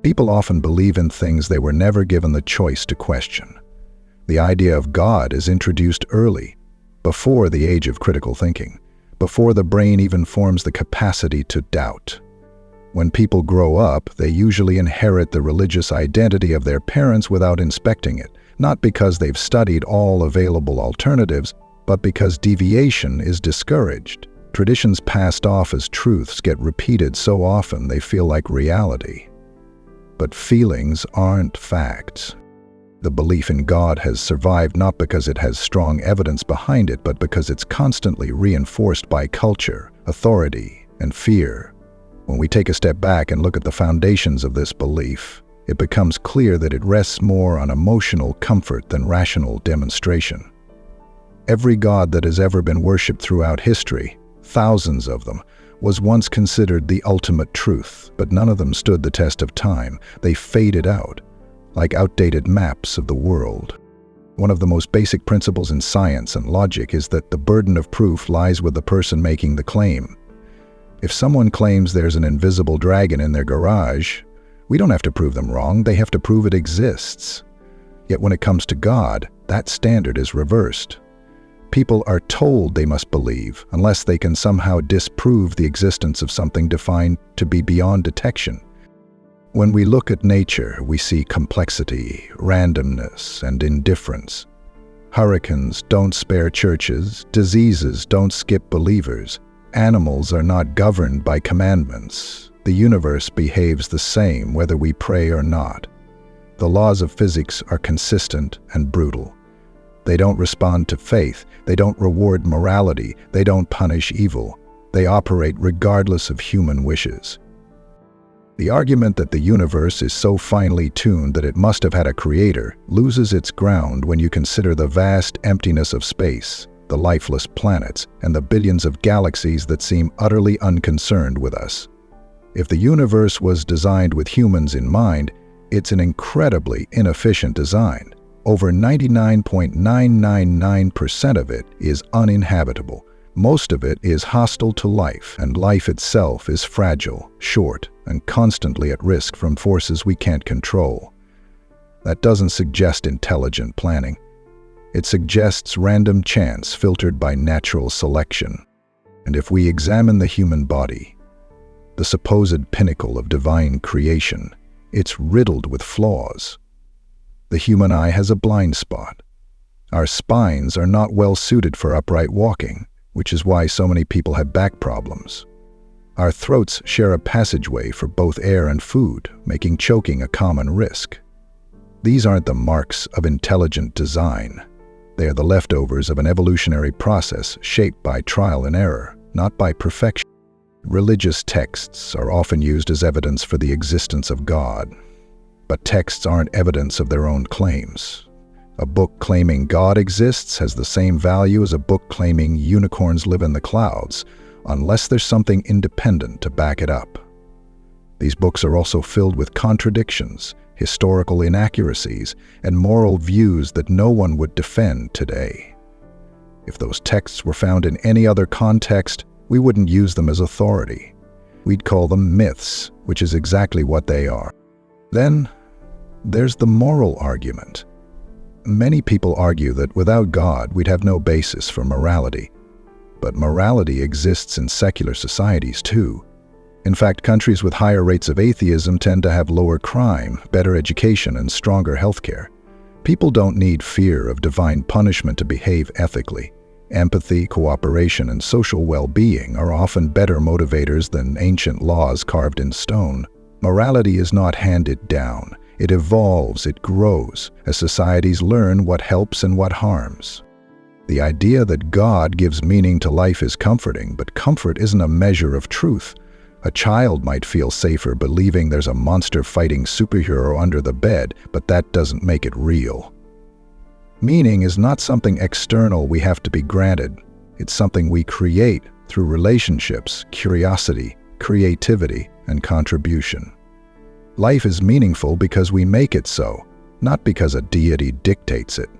People often believe in things they were never given the choice to question. The idea of God is introduced early, before the age of critical thinking, before the brain even forms the capacity to doubt. When people grow up, they usually inherit the religious identity of their parents without inspecting it, not because they've studied all available alternatives, but because deviation is discouraged. Traditions passed off as truths get repeated so often they feel like reality. But feelings aren't facts. The belief in God has survived not because it has strong evidence behind it, but because it's constantly reinforced by culture, authority, and fear. When we take a step back and look at the foundations of this belief, it becomes clear that it rests more on emotional comfort than rational demonstration. Every god that has ever been worshipped throughout history, thousands of them, was once considered the ultimate truth, but none of them stood the test of time. They faded out, like outdated maps of the world. One of the most basic principles in science and logic is that the burden of proof lies with the person making the claim. If someone claims there's an invisible dragon in their garage, we don't have to prove them wrong, they have to prove it exists. Yet when it comes to God, that standard is reversed. People are told they must believe unless they can somehow disprove the existence of something defined to be beyond detection. When we look at nature, we see complexity, randomness, and indifference. Hurricanes don't spare churches, diseases don't skip believers, animals are not governed by commandments. The universe behaves the same whether we pray or not. The laws of physics are consistent and brutal. They don't respond to faith, they don't reward morality, they don't punish evil. They operate regardless of human wishes. The argument that the universe is so finely tuned that it must have had a creator loses its ground when you consider the vast emptiness of space, the lifeless planets, and the billions of galaxies that seem utterly unconcerned with us. If the universe was designed with humans in mind, it's an incredibly inefficient design. Over 99.999% of it is uninhabitable. Most of it is hostile to life, and life itself is fragile, short, and constantly at risk from forces we can't control. That doesn't suggest intelligent planning. It suggests random chance filtered by natural selection. And if we examine the human body, the supposed pinnacle of divine creation, it's riddled with flaws. The human eye has a blind spot. Our spines are not well suited for upright walking, which is why so many people have back problems. Our throats share a passageway for both air and food, making choking a common risk. These aren't the marks of intelligent design. They are the leftovers of an evolutionary process shaped by trial and error, not by perfection. Religious texts are often used as evidence for the existence of God. But texts aren't evidence of their own claims. A book claiming God exists has the same value as a book claiming unicorns live in the clouds, unless there's something independent to back it up. These books are also filled with contradictions, historical inaccuracies, and moral views that no one would defend today. If those texts were found in any other context, we wouldn't use them as authority. We'd call them myths, which is exactly what they are. Then, there's the moral argument. Many people argue that without God, we'd have no basis for morality. But morality exists in secular societies too. In fact, countries with higher rates of atheism tend to have lower crime, better education, and stronger healthcare. People don't need fear of divine punishment to behave ethically. Empathy, cooperation, and social well-being are often better motivators than ancient laws carved in stone. Morality is not handed down. It evolves, it grows, as societies learn what helps and what harms. The idea that God gives meaning to life is comforting, but comfort isn't a measure of truth. A child might feel safer believing there's a monster-fighting superhero under the bed, but that doesn't make it real. Meaning is not something external we have to be granted. It's something we create through relationships, curiosity, creativity, and contribution. Life is meaningful because we make it so, not because a deity dictates it.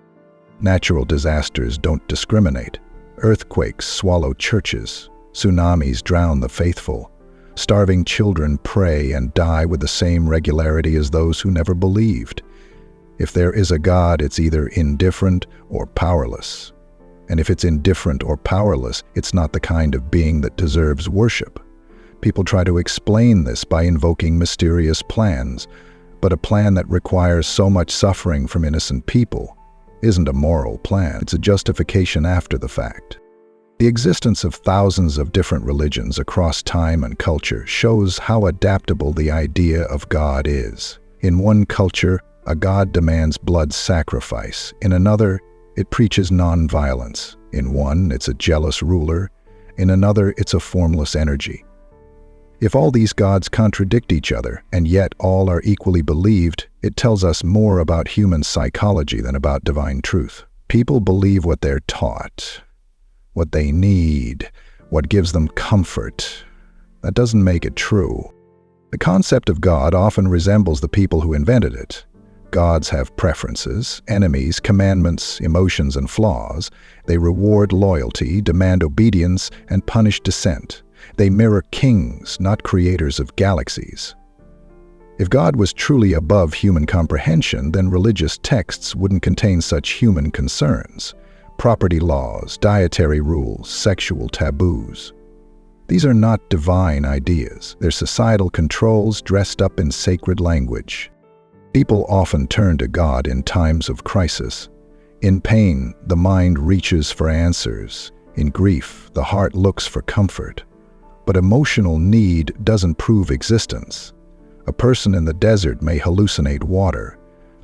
Natural disasters don't discriminate. Earthquakes swallow churches. Tsunamis drown the faithful. Starving children pray and die with the same regularity as those who never believed. If there is a God, it's either indifferent or powerless. And if it's indifferent or powerless, it's not the kind of being that deserves worship. People try to explain this by invoking mysterious plans, but a plan that requires so much suffering from innocent people isn't a moral plan. It's a justification after the fact. The existence of thousands of different religions across time and culture shows how adaptable the idea of God is. In one culture, a god demands blood sacrifice. In another, it preaches non-violence. In one, it's a jealous ruler. In another, it's a formless energy. If all these gods contradict each other, and yet all are equally believed, it tells us more about human psychology than about divine truth. People believe what they're taught, what they need, what gives them comfort. That doesn't make it true. The concept of God often resembles the people who invented it. Gods have preferences, enemies, commandments, emotions, and flaws. They reward loyalty, demand obedience, and punish dissent. They mirror kings, not creators of galaxies. If God was truly above human comprehension, then religious texts wouldn't contain such human concerns. Property laws, dietary rules, sexual taboos. These are not divine ideas. They're societal controls dressed up in sacred language. People often turn to God in times of crisis. In pain, the mind reaches for answers. In grief, the heart looks for comfort. But emotional need doesn't prove existence. A person in the desert may hallucinate water.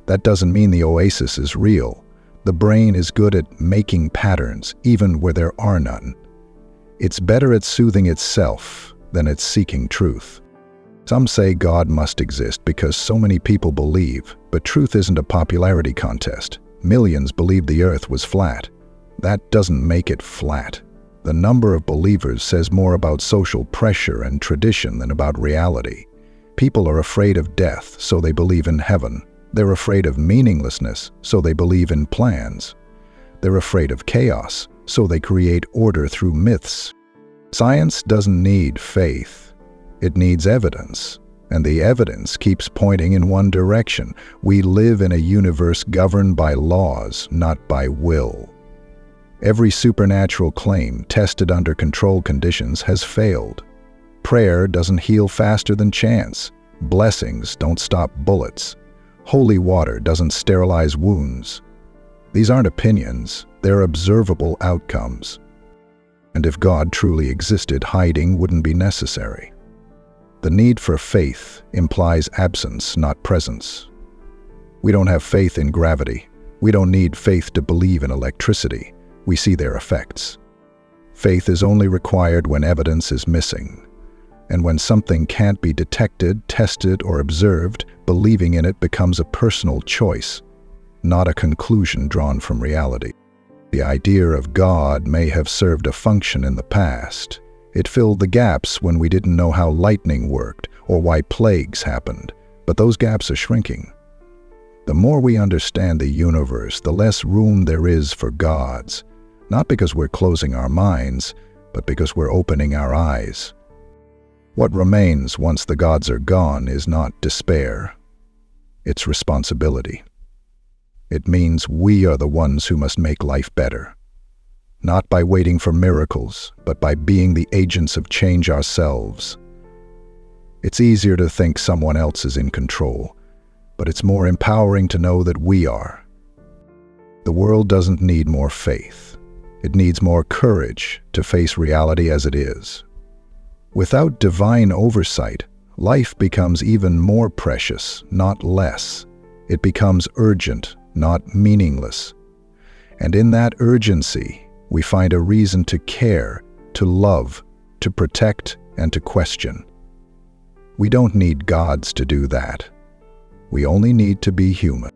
That doesn't mean the oasis is real. The brain is good at making patterns, even where there are none. It's better at soothing itself than at seeking truth. Some say God must exist because so many people believe, but truth isn't a popularity contest. Millions believed the earth was flat. That doesn't make it flat. The number of believers says more about social pressure and tradition than about reality. People are afraid of death, so they believe in heaven. They're afraid of meaninglessness, so they believe in plans. They're afraid of chaos, so they create order through myths. Science doesn't need faith. It needs evidence, and the evidence keeps pointing in one direction. We live in a universe governed by laws, not by will. Every supernatural claim tested under controlled conditions has failed. Prayer doesn't heal faster than chance. Blessings don't stop bullets. Holy water doesn't sterilize wounds. These aren't opinions, they're observable outcomes. And if God truly existed, hiding wouldn't be necessary. The need for faith implies absence, not presence. We don't have faith in gravity. We don't need faith to believe in electricity. We see their effects. Faith is only required when evidence is missing. And when something can't be detected, tested, or observed, believing in it becomes a personal choice, not a conclusion drawn from reality. The idea of God may have served a function in the past. It filled the gaps when we didn't know how lightning worked or why plagues happened, but those gaps are shrinking. The more we understand the universe, the less room there is for gods, not because we're closing our minds, but because we're opening our eyes. What remains once the gods are gone is not despair. It's responsibility. It means we are the ones who must make life better. Not by waiting for miracles, but by being the agents of change ourselves. It's easier to think someone else is in control, but it's more empowering to know that we are. The world doesn't need more faith. It needs more courage to face reality as it is. Without divine oversight, life becomes even more precious, not less. It becomes urgent, not meaningless. And in that urgency, we find a reason to care, to love, to protect, and to question. We don't need gods to do that. We only need to be human.